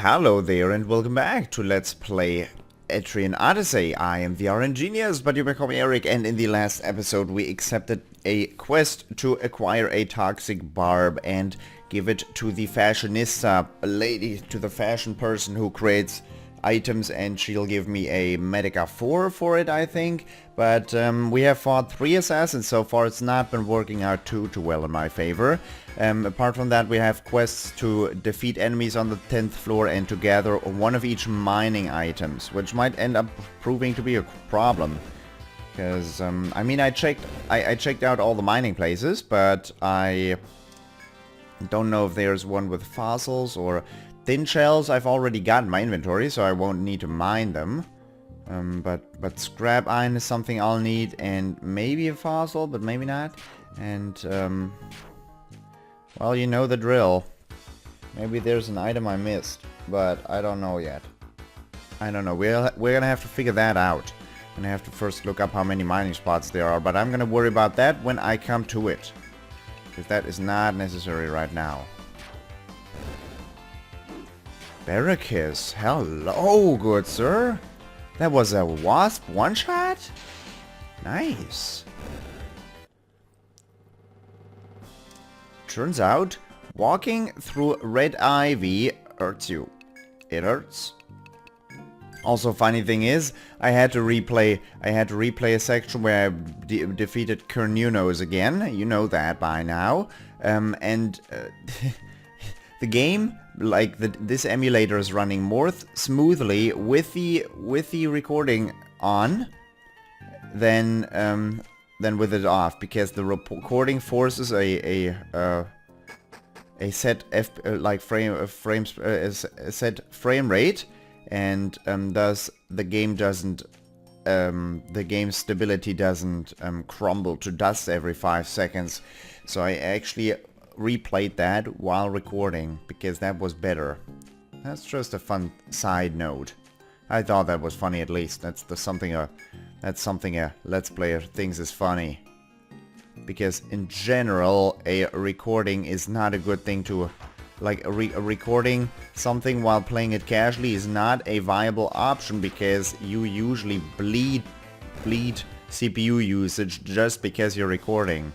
Hello there and welcome back to Let's Play Etrian Odyssey. I am the RNGenius, but you may call me Eric, and in the last episode we accepted a quest to acquire a toxic barb and give it to the fashionista lady, to the fashion person who creates items, and she'll give me a Medica 4 for it, I think. But we have fought 3 assassins so far. It's not been working out too well in my favor. Apart from that, we have quests to defeat enemies on the 10th floor and to gather one of each mining items, which might end up proving to be a problem. Because, I mean, I checked out all the mining places, but I don't know if there's one with fossils or thin shells. I've already got in my inventory, so I won't need to mine them. But scrap iron is something I'll need, and maybe a fossil, but maybe not. And, well, you know the drill. Maybe there's an item I missed, but I don't know yet. I don't know. We're gonna have to figure that out. I'm gonna have to first look up how many mining spots there are, but I'm gonna worry about that when I come to it. Because that is not necessary right now. Barracus, hello, good sir. That was a wasp one-shot? Nice. Turns out, walking through red ivy hurts you. It hurts. Also, funny thing is, I had to replay a section where I defeated Cernunos again. You know that by now. The game, like this emulator, is running more smoothly with the recording on than with it off, because the recording forces a set set frame rate, and thus the game doesn't the game's stability doesn't crumble to dust every 5 seconds. So I actually replayed that while recording because that was better. That's just a fun side note. I thought that was funny, at least. That's something a Let's Player thinks is funny. Because in general, a recording is not a good thing to... Like, recording something while playing it casually is not a viable option, because you usually bleed CPU usage just because you're recording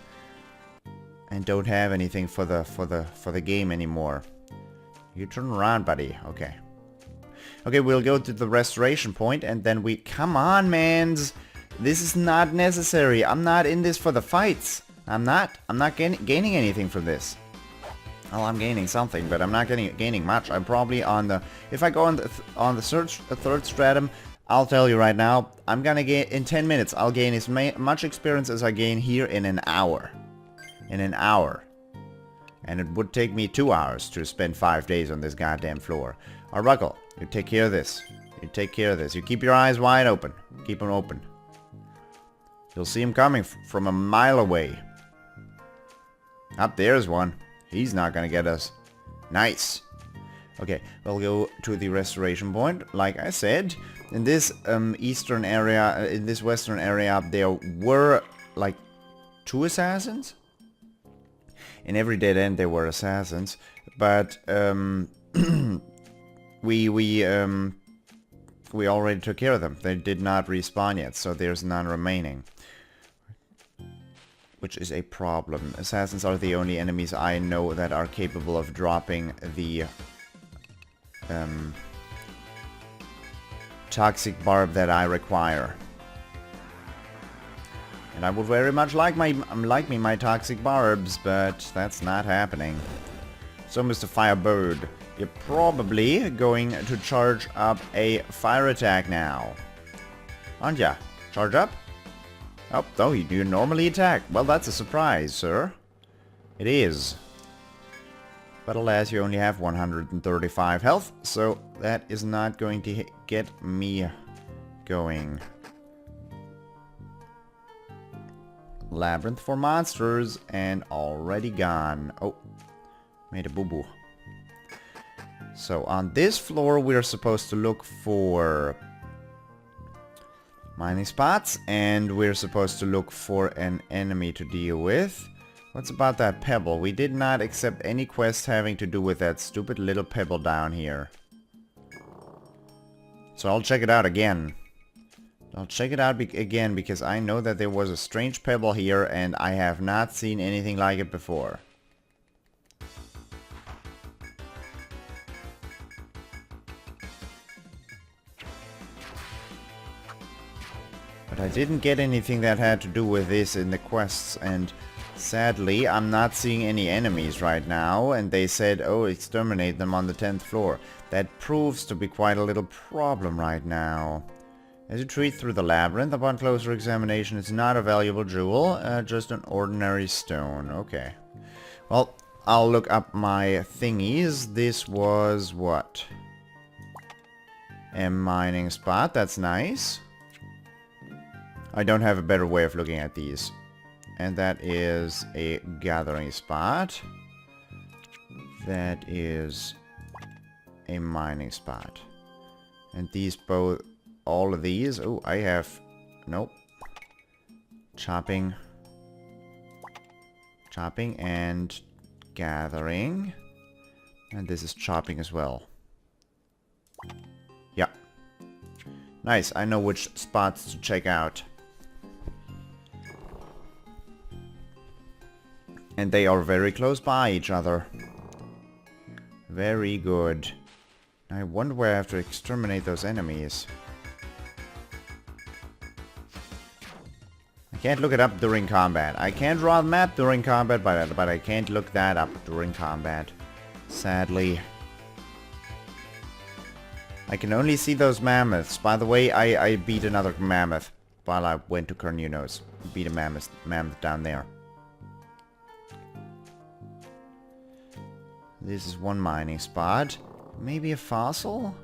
and don't have anything for the game anymore. You turn around, buddy. Okay. Okay, we'll go to the restoration point, and then we... Come on, mans! This is not necessary. I'm not in this for the fights. I'm not gaining anything from this. Well, I'm gaining something, but I'm not gaining much. I'm probably on the... If I go on the third stratum, I'll tell you right now, I'm gonna gain... In 10 minutes, I'll gain as much experience as I gain here in an hour. In an hour. And it would take me 2 hours to spend 5 days on this goddamn floor. Arbuckle, you take care of this. You take care of this. You keep your eyes wide open. Keep them open. You'll see him coming from a mile away. Up there's one. He's not gonna get us. Nice. Okay, we'll go to the restoration point. Like I said, in this eastern area, in this western area, there were like 2 assassins. In every dead end there were assassins, but we already took care of them. They did not respawn yet, so there's none remaining, which is a problem. Assassins are the only enemies I know that are capable of dropping the toxic barb that I require. And I would very much like my toxic barbs, but that's not happening. So, Mr. Firebird, you're probably going to charge up a fire attack now. Aren't ya? Charge up? Oh, no, you do normally attack. Well, that's a surprise, sir. It is. But alas, you only have 135 health, so that is not going to get me going. Labyrinth for monsters, and already gone. Oh, made a boo-boo. So on this floor we're supposed to look for mining spots, and we're supposed to look for an enemy to deal with. What's about that pebble? We did not accept any quest having to do with that stupid little pebble down here. So I'll check it out again. I'll check it out again because I know that there was a strange pebble here and I have not seen anything like it before. But I didn't get anything that had to do with this in the quests, and sadly I'm not seeing any enemies right now, and they said, oh, exterminate them on the 10th floor. That proves to be quite a little problem right now. As you treat through the labyrinth, upon closer examination, it's not a valuable jewel, just an ordinary stone. Okay. Well, I'll look up my thingies. This was what? A mining spot. That's nice. I don't have a better way of looking at these. And that is a gathering spot. That is a mining spot. And these both... all of these. Oh, I have... nope. Chopping. Chopping and gathering. And this is chopping as well. Yeah. Nice. I know which spots to check out. And they are very close by each other. Very good. I wonder where I have to exterminate those enemies. I can't look it up during combat. I can draw a map during combat, but I can't look that up during combat. Sadly. I can only see those mammoths. By the way, I beat another mammoth while I went to Cornunos. Beat a mammoth down there. This is one mining spot. Maybe a fossil?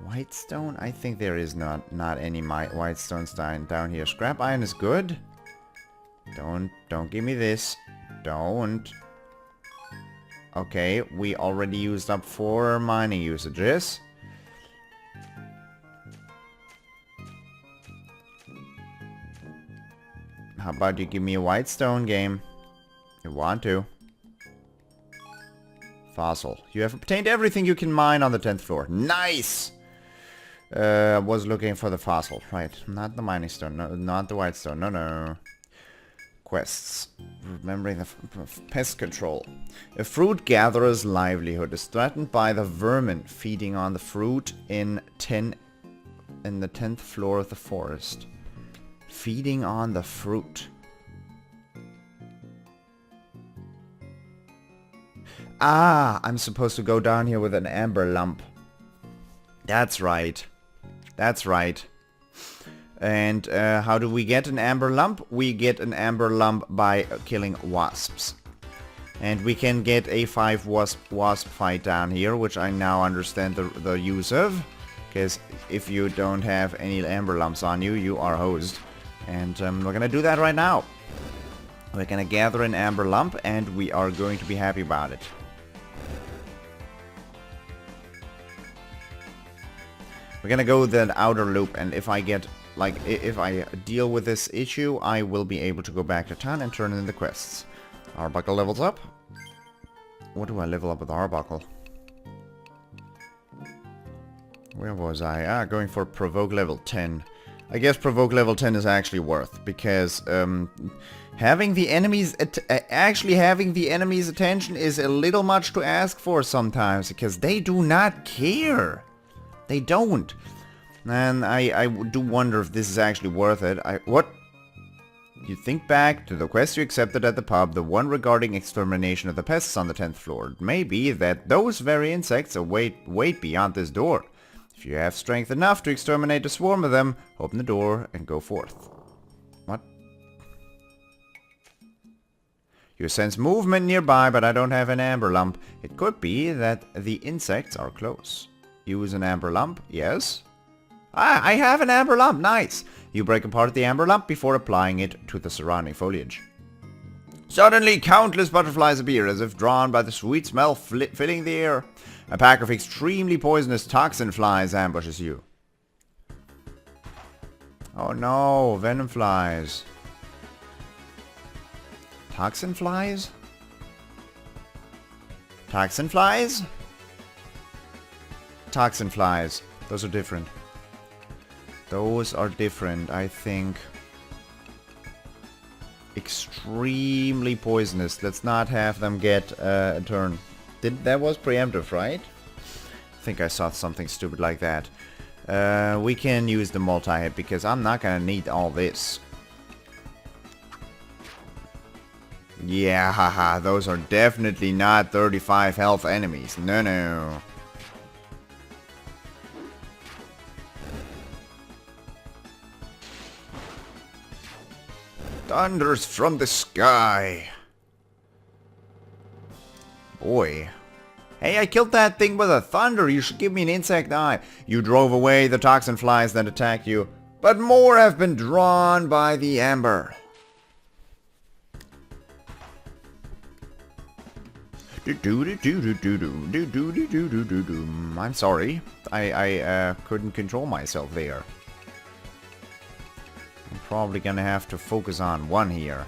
Whitestone? I think there is not any whitestones down here. Scrap iron is good. Don't give me this. Don't. Okay, we already used up 4 mining usages. How about you give me a whitestone game? You want to. Fossil. You have obtained everything you can mine on the 10th floor. Nice! I was looking for the fossil. Right. Not the mining stone. No, not the whitestone. No, no. Quests. Remembering the pest control. A fruit gatherer's livelihood is threatened by the vermin feeding on the fruit in the 10th floor of the forest. Feeding on the fruit. Ah, I'm supposed to go down here with an amber lump. That's right. That's right. And how do we get an amber lump? We get an amber lump by killing wasps. And we can get a 5 wasp fight down here, which I now understand the use of. Because if you don't have any amber lumps on you, you are hosed. And we're gonna do that right now. We're gonna gather an amber lump and we are going to be happy about it. We're gonna go the outer loop, and if I get, like, if I deal with this issue, I will be able to go back to town and turn in the quests. Arbuckle levels up. What do I level up with Arbuckle? Where was I? Ah, going for Provoke level 10. I guess Provoke level 10 is actually worth, because having the enemy's attention is a little much to ask for sometimes, because they do not care. They don't. And I do wonder if this is actually worth it. What? You think back to the quest you accepted at the pub, the one regarding extermination of the pests on the 10th floor. It may be that those very insects wait beyond this door. If you have strength enough to exterminate a swarm of them, open the door and go forth. What? You sense movement nearby, but I don't have an amber lump. It could be that the insects are close. Use an amber lump, yes. Ah, I have an amber lump, nice. You break apart the amber lump before applying it to the surrounding foliage. Suddenly, countless butterflies appear, as if drawn by the sweet smell filling the air. A pack of extremely poisonous toxin flies ambushes you. Oh no, venom flies. Toxin flies? Toxin flies? Toxin flies. Those are different. Those are different, I think. Extremely poisonous. Let's not have them get a turn. That was preemptive, right? I think I saw something stupid like that. We can use the multi-hit because I'm not gonna need all this. Yeah, haha, those are definitely not 35 health enemies. No, no. Thunders from the sky. Boy. Hey, I killed that thing with a thunder. You should give me an insect eye. You drove away the toxin flies that attacked you, but more have been drawn by the ember. I'm sorry. I couldn't control myself there. I'm probably gonna have to focus on one here.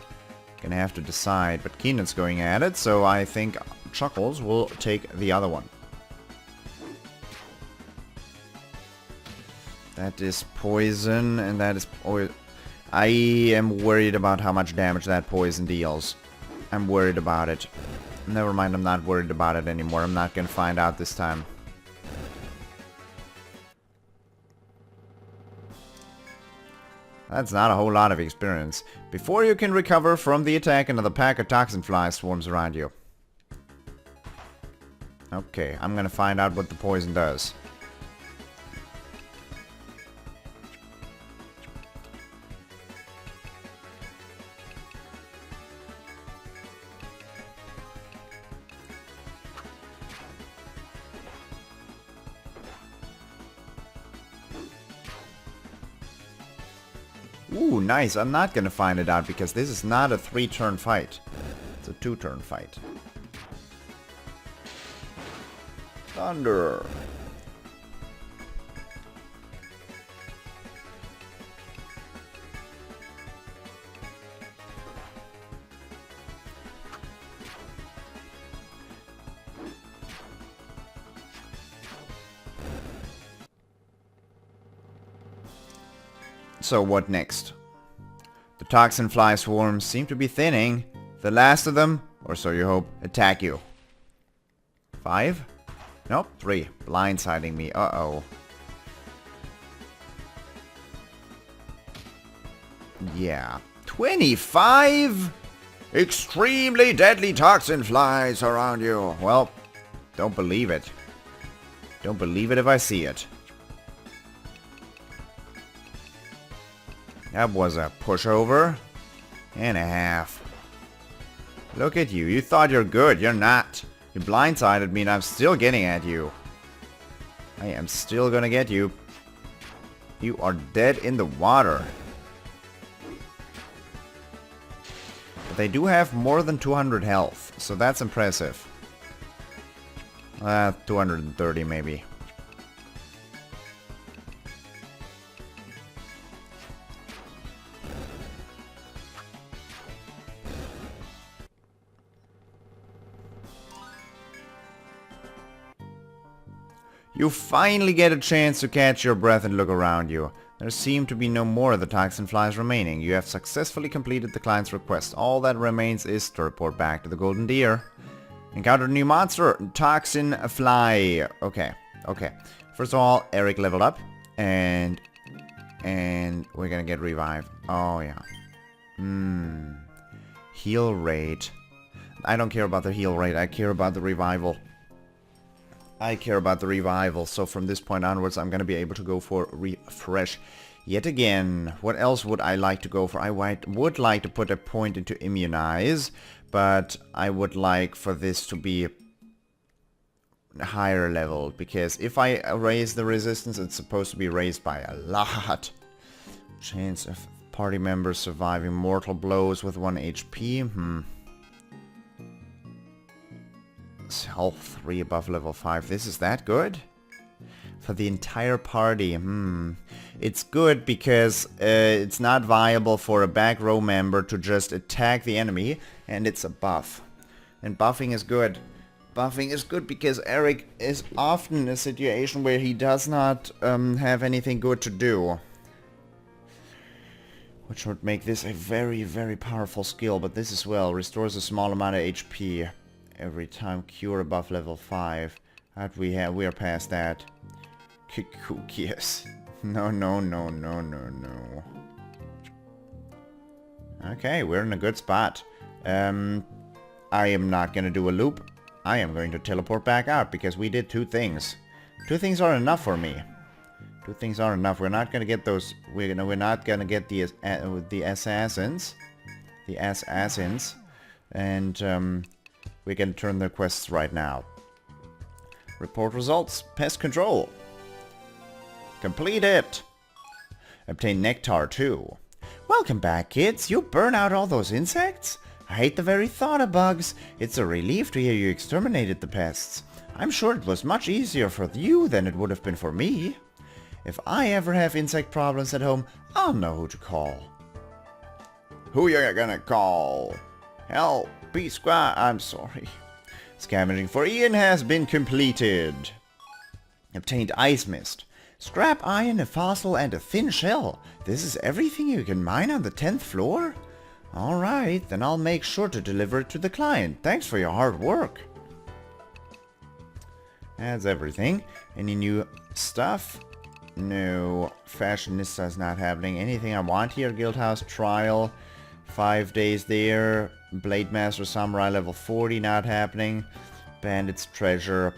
Gonna have to decide, but Keenan's going at it, so I think Chuckles will take the other one. That is poison, and that is... I am worried about how much damage that poison deals. I'm worried about it. Never mind, I'm not worried about it anymore. I'm not gonna find out this time. That's not a whole lot of experience. Before you can recover from the attack, another pack of toxin flies swarms around you. Okay, I'm gonna find out what the poison does. Ooh, nice. I'm not gonna find it out because this is not a 3-turn fight. It's a 2-turn fight. Thunder. So what next? The toxin fly swarms seem to be thinning. The last of them, or so you hope, attack you. 5? Nope, 3. Blindsiding me. Uh-oh. Yeah. 25? Extremely deadly toxin flies around you. Well, don't believe it. Don't believe it if I see it. That was a pushover and a half. Look at you. You thought you're good. You're not. You blindsided me and I'm still getting at you. I am still gonna get you. You are dead in the water. But they do have more than 200 health, so that's impressive. 230 maybe. You finally get a chance to catch your breath and look around you. There seem to be no more of the toxin flies remaining. You have successfully completed the client's request. All that remains is to report back to the Golden Deer. Encountered a new monster, toxin fly. Okay. First of all, Eric leveled up, and we're gonna get revived. Oh yeah. Heal rate. I don't care about the heal rate. I care about the revival. So from this point onwards, I'm going to be able to go for refresh yet again. What else would I like to go for? I would like to put a point into immunize, but I would like for this to be higher level, because if I raise the resistance, it's supposed to be raised by a lot. Chance of party members surviving mortal blows with 1 HP. Health 3 above level 5. This is that good? For the entire party. It's good because it's not viable for a back row member to just attack the enemy, and it's a buff. And buffing is good. Buffing is good because Eric is often in a situation where he does not have anything good to do. which would make this a very, very powerful skill. But this as well restores a small amount of HP every time. Cure above level 5. That we are past that. Yes. No, no, no, no, no, no. Okay, we're in a good spot. I am not going to do a loop. I am going to teleport back out because we did 2 things. 2 things are enough for me. 2 things are enough. We're not going to get those. We're not going to get the assassins. The assassins. And we can turn the quests right now. Report results. Pest control. Complete it. Obtain nectar too. Welcome back, kids. You burn out all those insects? I hate the very thought of bugs. It's a relief to hear you exterminated the pests. I'm sure it was much easier for you than it would have been for me. If I ever have insect problems at home, I'll know who to call. Who you gonna call? Help, P-Squad. I'm sorry. Scavenging for Ian has been completed. Obtained ice mist. Scrap iron, a fossil, and a thin shell. This is everything you can mine on the 10th floor? Alright, then I'll make sure to deliver it to the client. Thanks for your hard work. That's everything. Any new stuff? No. Fashionista is not happening. Anything I want here? Guildhouse Trial. 5 days there. Blade Master Samurai level 40 not happening. Bandit's Treasure.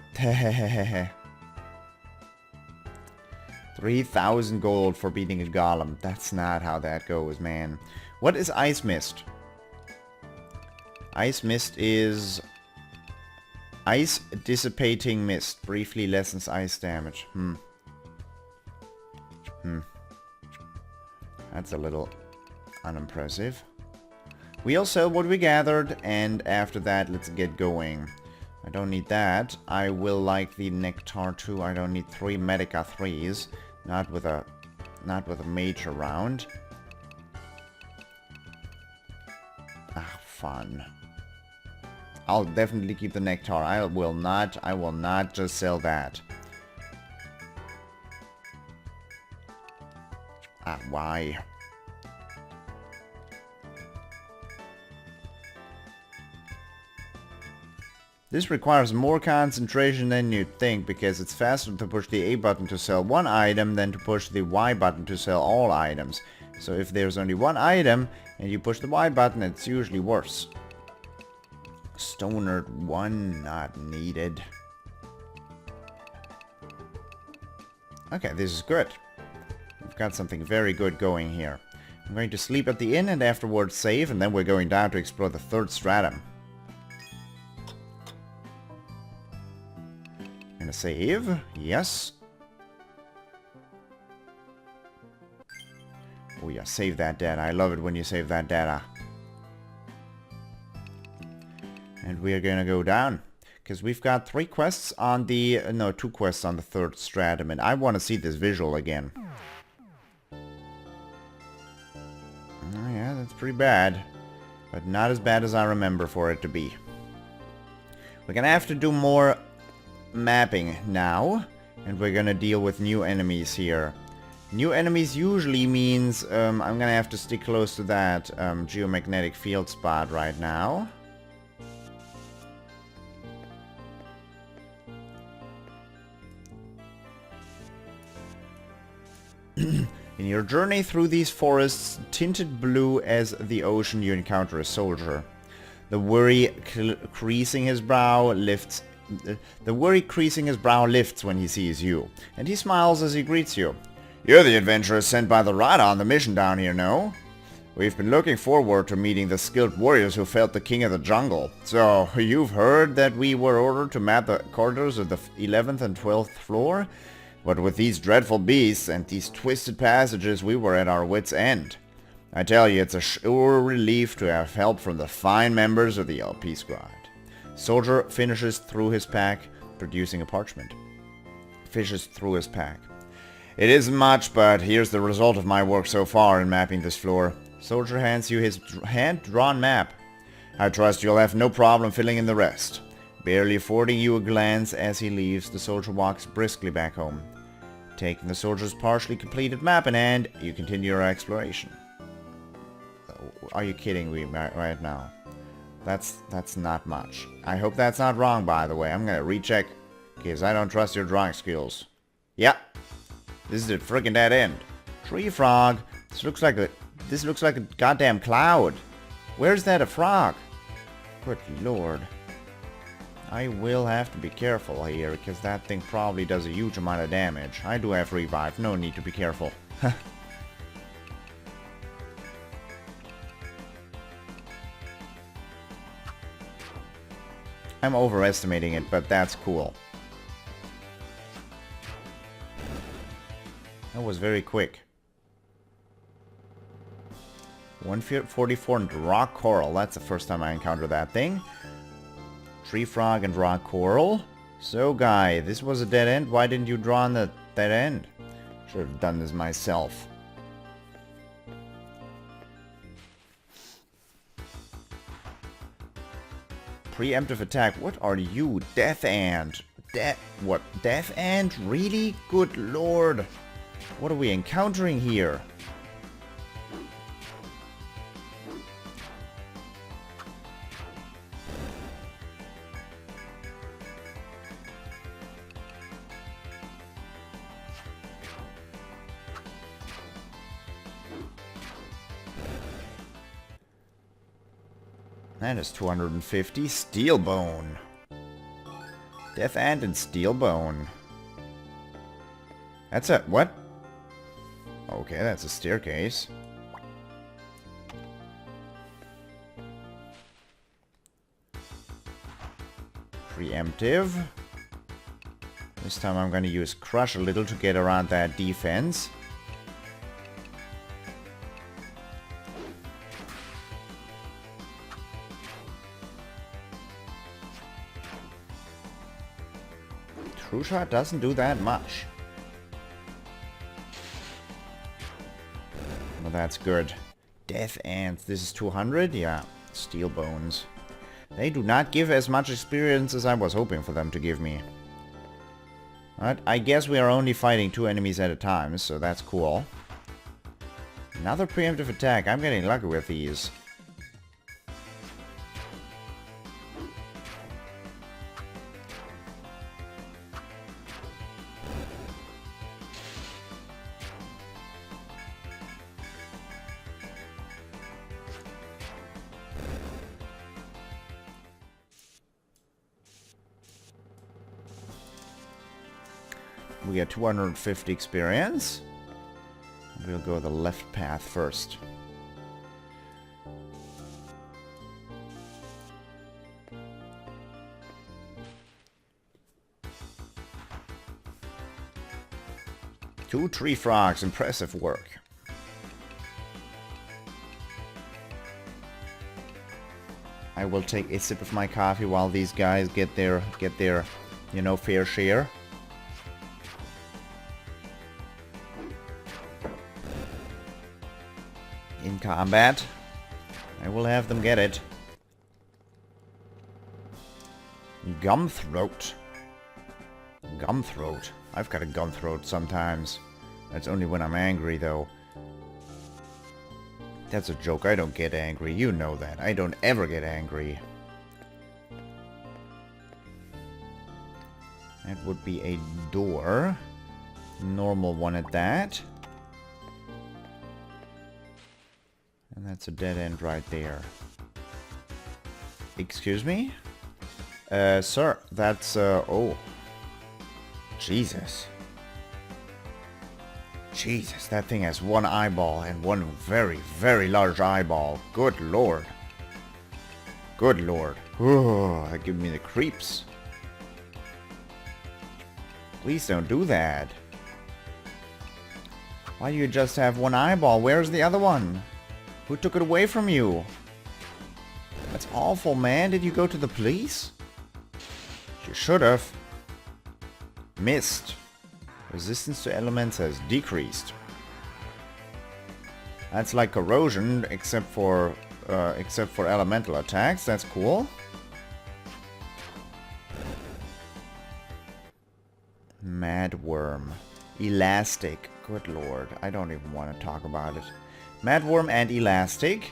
3,000 gold for beating a golem. That's not how that goes, man. What is Ice Mist? Ice Mist is... Ice Dissipating Mist. Briefly lessens ice damage. That's a little unimpressive. We'll sell what we gathered, and after that, let's get going. I don't need that. I will like the Nectar too. I don't need 3 Medica 3s. Not with a mage around. Ah, fun. I'll definitely keep the Nectar. I will not just sell that. Ah, why? This requires more concentration than you'd think, because it's faster to push the A button to sell one item than to push the Y button to sell all items. So if there's only one item and you push the Y button, it's usually worse. Stoner 1 not needed. Okay, this is good. We've got something very good going here. I'm going to sleep at the inn and afterwards save, and then we're going down to explore the 3rd stratum. Gonna save. Yes. Oh yeah, save that data. I love it when you save that data. And we're gonna go down. Because we've got 3 quests on the... no, 2 quests on the 3rd stratum. And I want to see this visual again. Oh yeah, that's pretty bad. But not as bad as I remember for it to be. We're gonna have to do more mapping now, and we're gonna deal with new enemies here. New enemies usually means I'm gonna have to stick close to that geomagnetic field spot right now. In your journey through these forests, tinted blue as the ocean, you encounter a soldier. The worry creasing his brow lifts when he sees you, and he smiles as he greets you. You're the adventurer sent by the Rada on the mission down here, no? We've been looking forward to meeting the skilled warriors who felled the king of the jungle. So, you've heard that we were ordered to map the corridors of the 11th and 12th floor? But with these dreadful beasts and these twisted passages, we were at our wits' end. I tell you, it's a sure relief to have help from the fine members of the LP squad. Soldier finishes through his pack, producing a parchment. Fishes through his pack. It isn't much, but here's the result of my work so far in mapping this floor. Soldier hands you his hand-drawn map. I trust you'll have no problem filling in the rest. Barely affording you a glance as he leaves, the soldier walks briskly back home. Taking the soldier's partially completed map in hand, you continue your exploration. Are you kidding me right now? That's not much. I hope that's not wrong, by the way. I'm gonna recheck, because I don't trust your drawing skills. Yeah. This is a freaking dead end. Tree frog. This looks like a goddamn cloud. Where's that a frog? Good lord. I will have to be careful here, because that thing probably does a huge amount of damage. I do have revive. No need to be careful. I'm overestimating it, but that's cool. That was very quick. 144 and rock coral. That's the first time I encountered that thing. Tree frog and rock coral. So guy, this was a dead end. Why didn't you draw on the dead end? Should have done this myself. Preemptive attack. What are you? Death Ant. What? Death Ant? Really? Good lord. What are we encountering here? That is 250. Steel Bone. Death Ant and Steel Bone. That's a... what? Okay, that's a staircase. Preemptive. This time I'm gonna use Crush a little to get around that defense. True Shot doesn't do that much. Well, that's good. Death Ants. This is 200? Yeah. Steel Bones. They do not give as much experience as I was hoping for them to give me. Alright, I guess we are only fighting 2 enemies at a time, so that's cool. Another preemptive attack. I'm getting lucky with these. We get 250 experience. We'll go the left path first. Two tree frogs, impressive work. I will take a sip of my coffee while these guys get their, you know, fair share. In combat, I will have them get it. Gumthroat. Gumthroat. I've got a gumthroat sometimes. That's only when I'm angry, though. That's a joke. I don't get angry. You know that. I don't ever get angry. That would be a door. Normal one at that. And that's a dead end right there. Excuse me? Sir, that's, oh. Jesus. Jesus, that thing has one eyeball and one very, very large eyeball. Good lord. Good lord. Oh, that gives me the creeps. Please don't do that. Why do you just have one eyeball? Where's the other one? Who took it away from you? That's awful, man. Did you go to the police? You should have. Missed. Resistance to elements has decreased. That's like corrosion, except for elemental attacks. That's cool. Madworm. Elastic. Good lord. I don't even want to talk about it. Madworm and Elastic.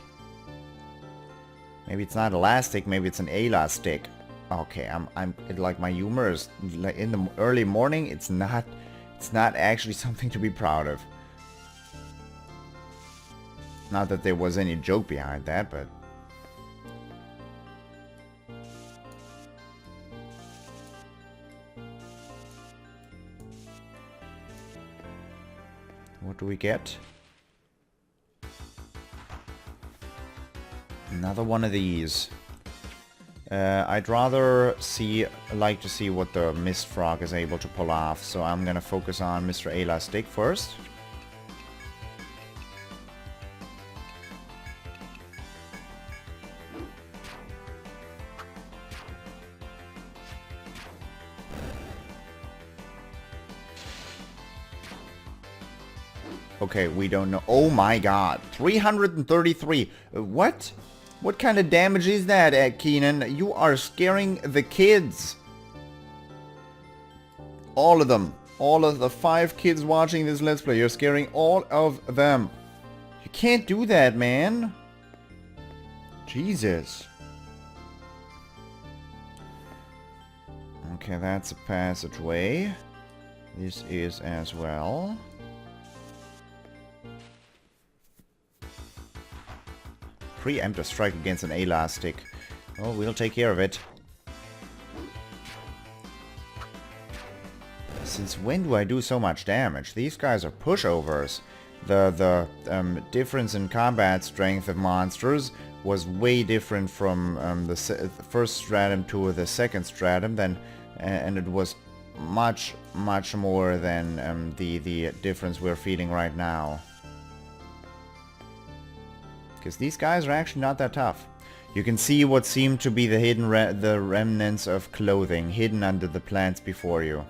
Maybe it's not elastic, maybe it's an elastic. Okay, like my humor is like in the early morning, it's not actually something to be proud of. Not that there was any joke behind that, but what do we get? Another one of these. I'd rather like to see what the Mist Frog is able to pull off, so I'm gonna focus on Mr. Elastic first. Okay, we don't know. Oh my god. 333. What? What kind of damage is that, Keenan? You are scaring the kids. All of them. All of the 5 kids watching this Let's Play. You're scaring all of them. You can't do that, man. Jesus. Okay, that's a passageway. This is as well. Preemptive strike against an elastic. Oh, we'll take care of it. Since when do I do so much damage? These guys are pushovers. The difference in combat strength of monsters was way different from the first stratum to the second stratum, and it was much more than the difference we're feeling right now. Because these guys are actually not that tough. You can see what seemed to be the hidden the remnants of clothing hidden under the plants before you.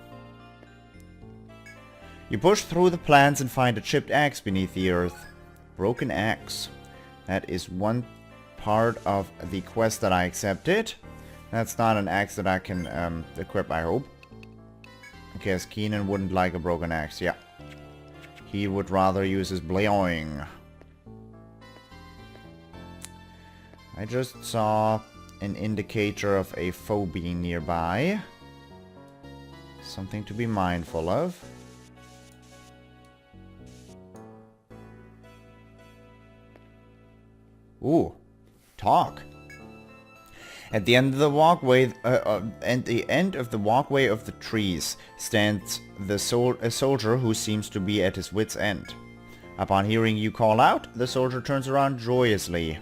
You push through the plants and find a chipped axe beneath the earth. Broken axe. That is one part of the quest that I accepted. That's not an axe that I can equip, I hope. Because Keenan wouldn't like a broken axe, yeah. He would rather use his bloing. I just saw an indicator of a phobie nearby. Something to be mindful of. Ooh, talk. At the end of the walkway, of the trees stands a soldier who seems to be at his wit's end. Upon hearing you call out, the soldier turns around joyously.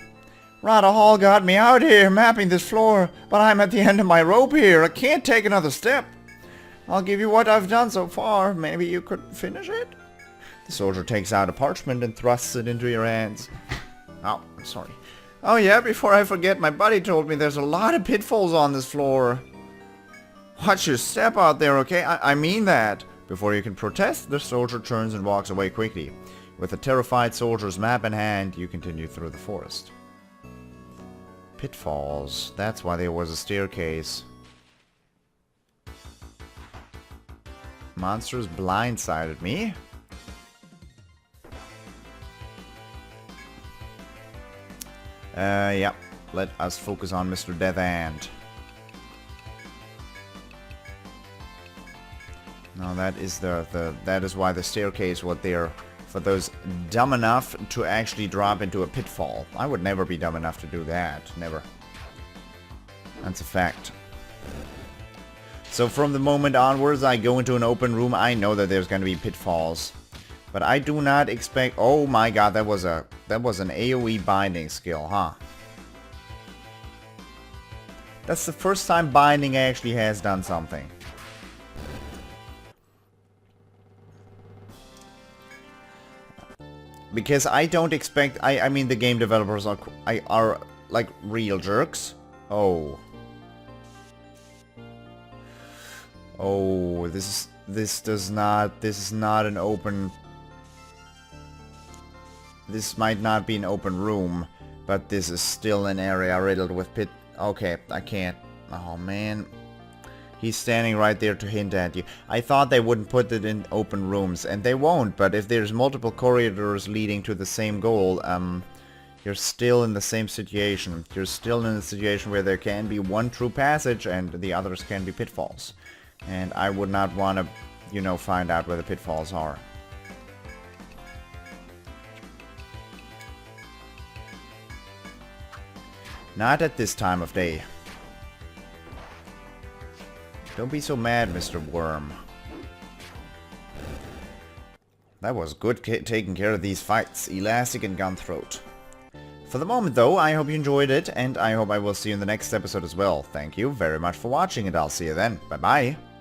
Rada Hall got me out here mapping this floor, but I'm at the end of my rope here. I can't take another step. I'll give you what I've done so far. Maybe you could finish it? The soldier takes out a parchment and thrusts it into your hands. Oh, sorry. Oh yeah, before I forget, my buddy told me there's a lot of pitfalls on this floor. Watch your step out there, okay? I mean that. Before you can protest, the soldier turns and walks away quickly. With the terrified soldier's map in hand, you continue through the forest. Pitfalls. That's why there was a staircase. Monsters blindsided me. Yeah. Let us focus on Mr. Death Ant. No, that is that is why the staircase was there. For those dumb enough to actually drop into a pitfall. I would never be dumb enough to do that. Never. That's a fact. So from the moment onwards I go into an open room, I know that there's going to be pitfalls. But I do not expect... Oh my god, that was an AoE binding skill, huh? That's the first time binding actually has done something. Because I don't expect... I mean, the game developers are like real jerks. Oh. Oh, this is not an open... This might not be an open room, but this is still an area riddled with pit... Okay, I can't... Oh, man. He's standing right there to hint at you. I thought they wouldn't put it in open rooms, and they won't, but if there's multiple corridors leading to the same goal, you're still in the same situation. You're still in a situation where there can be one true passage and the others can be pitfalls. And I would not want to, you know, find out where the pitfalls are. Not at this time of day. Don't be so mad, Mr. Worm. That was good taking care of these fights, Elastic and Gunthroat. For the moment though, I hope you enjoyed it, and I hope I will see you in the next episode as well. Thank you very much for watching, and I'll see you then. Bye bye!